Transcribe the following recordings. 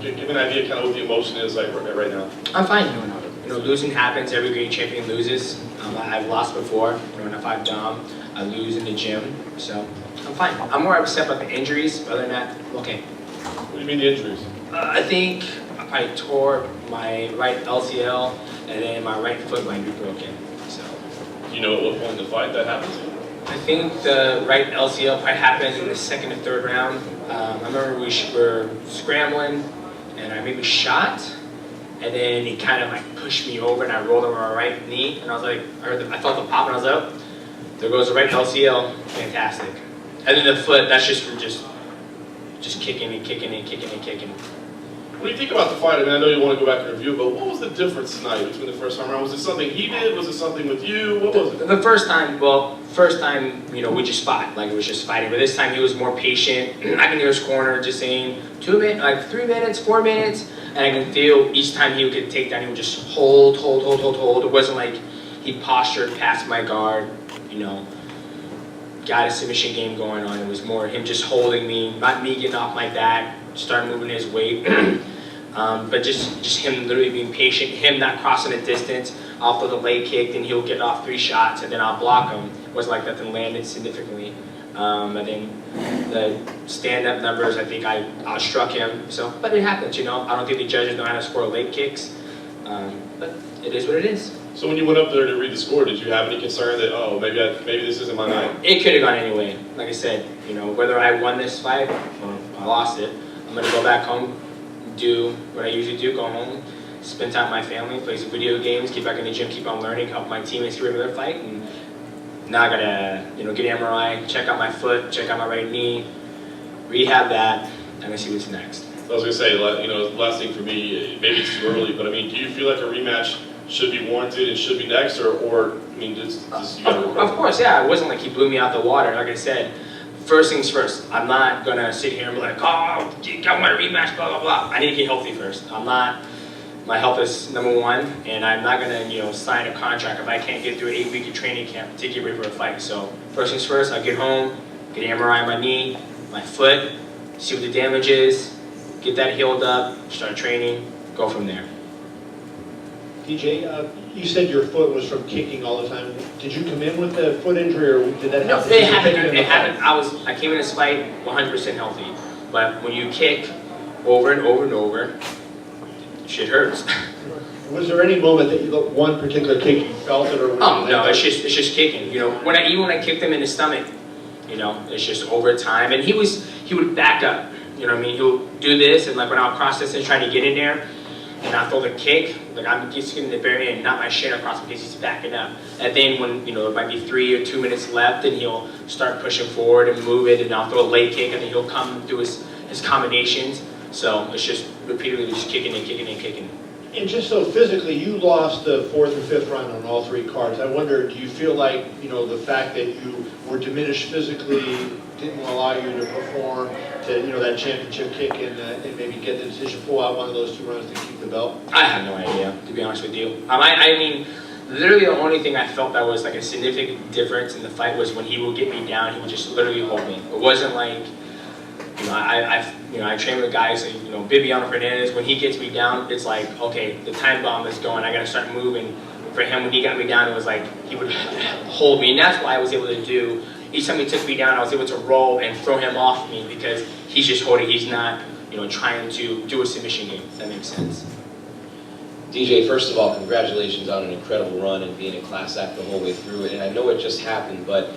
give me an idea kind of what the emotion is like right now. I'm fine. You know, losing happens. Every great champion loses. I've lost before. You know, and if I've I lose in the gym. So I'm fine. I'm more upset about the injuries. But other than that, I'm okay. What do you mean the injuries? I think I tore my right LCL and then my right foot might be broken. So. Do you know at what point in the fight that happens? I think the right LCL probably happened in the second or third round. I remember we were scrambling, and I maybe shot, and then he kind of like pushed me over, and I rolled over my right knee, and I was like, I felt the pop, and I was like, oh, there goes the right LCL, fantastic. And then the foot, that's just from just kicking and kicking and kicking and kicking. What do you think about the fight? I mean, I know you want to go back and review, but what was the difference tonight between the first time around? Was it something he did? Was it something with you? What was it? The first time, you know, we just fought. Like, it was just fighting. But this time, he was more patient. I can hear his corner just saying 2 minutes, like 3 minutes, 4 minutes. And I can feel each time he would get a takedown, he would just hold. It wasn't like he postured past my guard, you know, got a submission game going on. It was more him just holding me, not me getting off my back, start moving his weight. But just him literally being patient, him not crossing the distance. I'll throw the leg kick, then he'll get off 3 shots, and then I'll block him. It wasn't like nothing landed significantly. I think the stand-up numbers, I think I outstruck him. So, but it happens, you know. I don't think the judges know how to score leg kicks, but it is what it is. So when you went up there to read the score, did you have any concern that, oh, maybe this isn't my night? It could have gone anyway. Like I said, you know, whether I won this fight or I lost it, I'm gonna go back home, do what I usually do, go home, spend time with my family, play some video games, get back in the gym, keep on learning, help my teammates get ready for their fight, and now I gotta, you know, get an MRI, check out my foot, check out my right knee, rehab that, and then see what's next. I was gonna say, you know, last thing for me, maybe it's too early, but I mean, do you feel like a rematch should be warranted and should be next, or I mean, just you gotta Of course, yeah. It wasn't like he blew me out the water. Like I said, first things first. I'm not gonna sit here and be like, oh, I want a rematch, blah blah blah. I need to get healthy first. My health is number one, and I'm not gonna, you know, sign a contract if I can't get through an 8-week of training camp to get ready for a fight. So first things first. I get home, get an MRI on my knee, my foot, see what the damage is, get that healed up, start training, go from there. DJ, you said your foot was from kicking all the time. Did you come in with a foot injury, or did that happen? No, it happened. It happened. I came in this fight 100% healthy, but when you kick over and over and over, shit hurts. Was there any moment that you got one particular kick you felt it, or? Oh no, it's just kicking. You know, even when I kicked him in the stomach, you know, it's just over time. And he would back up. You know what I mean? He'll do this, and like when I'll cross this and try to get in there, and I throw the kick, like I'm just getting the very end, not my shin across because he's backing up. And then when, you know, it might be 3 or 2 minutes left, and he'll start pushing forward and move it, and I'll throw a leg kick, and then he'll come do his combinations. So it's just repeatedly just kicking and kicking and kicking. And just so physically, you lost the 4th or 5th round on all 3 cards. I wonder, do you feel like, you know, the fact that you were diminished physically didn't allow you to perform to, you know, that championship kick and maybe get the decision, pull out one of those 2 rounds to keep the belt? I have no idea, to be honest with you. I mean, literally the only thing I felt that was like a significant difference in the fight was when he would get me down, he would just literally hold me. It wasn't like, you know, I train with guys, like, you know, Bibiano Fernandez, when he gets me down, it's like, okay, the time bomb is going, I gotta start moving. For him, when he got me down, it was like, he would hold me, and that's what I was able to do. Each time he took me down, I was able to roll and throw him off me because he's just holding, he's not, you know, trying to do a submission game, if that makes sense. DJ, first of all, congratulations on an incredible run and being a class act the whole way through it. And I know it just happened, but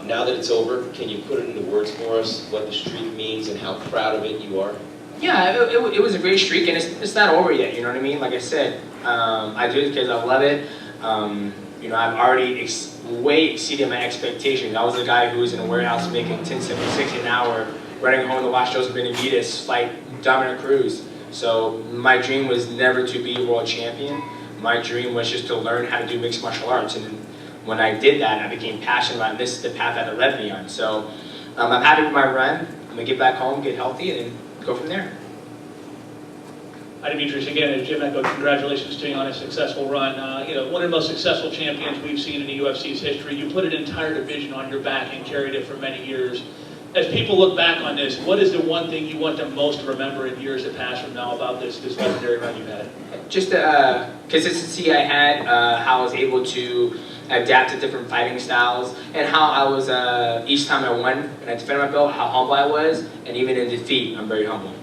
now that it's over, can you put it into words for us, what the streak means and how proud of it you are? Yeah, it was a great streak, and it's not over yet, you know what I mean? Like I said, I do it because I love it. You know, I've already way exceeded my expectations. I was the guy who was in a warehouse making $10.76 an hour, running home to watch Joseph Benavidez fight Dominic Cruz. So my dream was never to be a world champion. My dream was just to learn how to do mixed martial arts, and when I did that, I became passionate about it, and this is the path that it led me on. So I'm happy with my run. I'm gonna get back home, get healthy, and then go from there. Hi, Demetrious. Again, as Jim echoed, congratulations to you on a successful run. You know, one of the most successful champions we've seen in the UFC's history. You put an entire division on your back and carried it for many years. as people look back on this, what is the one thing you want them most to remember in years that pass from now about this legendary run you've had? Just the consistency I had, how I was able to adapt to different fighting styles, and how I was, each time I won and I defended my belt, how humble I was, and even in defeat, I'm very humble.